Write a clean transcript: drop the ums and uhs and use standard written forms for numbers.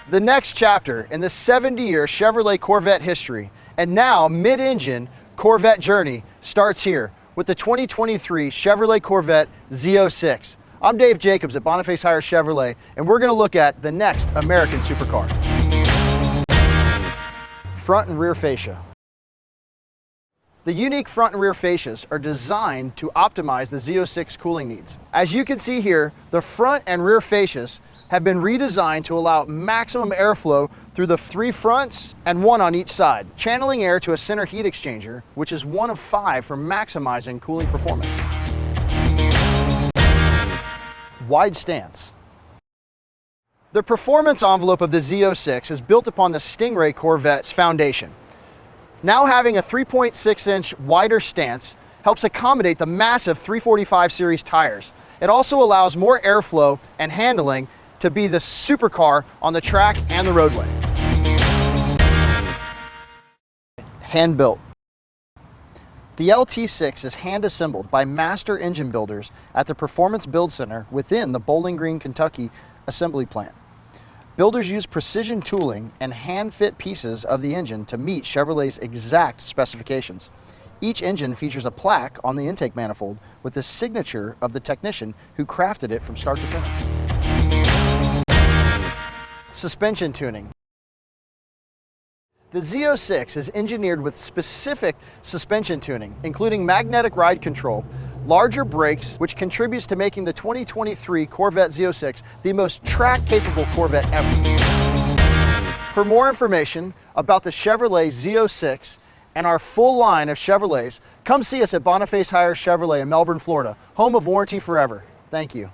The next chapter in the 70-year Chevrolet Corvette history and now mid-engine Corvette journey starts here with the 2023 Chevrolet Corvette Z06. I'm Dave Jacobs at Facias Chevrolet, and we're going to look at the next American supercar. Front and rear fascia. The unique front and rear fascias are designed to optimize the Z06 cooling needs. As you can see here, the front and rear fascias have been redesigned to allow maximum airflow through the 3 fronts and 1 on each side, channeling air to a center heat exchanger, which is 1 of 5 for maximizing cooling performance. Wide stance. The performance envelope of the Z06 is built upon the Stingray Corvette's foundation. Now having a 3.6-inch wider stance helps accommodate the massive 345 series tires. It also allows more airflow and handling to be the supercar on the track and the roadway. Hand built. The LT6 is hand assembled by master engine builders at the Performance Build Center within the Bowling Green, Kentucky assembly plant. Builders use precision tooling and hand-fit pieces of the engine to meet Chevrolet's exact specifications. Each engine features a plaque on the intake manifold with the signature of the technician who crafted it from start to finish. Suspension tuning. The Z06 is engineered with specific suspension tuning, including magnetic ride control, larger brakes, which contributes to making the 2023 Corvette Z06 the most track-capable Corvette ever. For more information about the Chevrolet Z06 and our full line of Chevrolets, come see us at Facias Chevrolet in Melbourne, Florida, home of Warranty Forever. Thank you.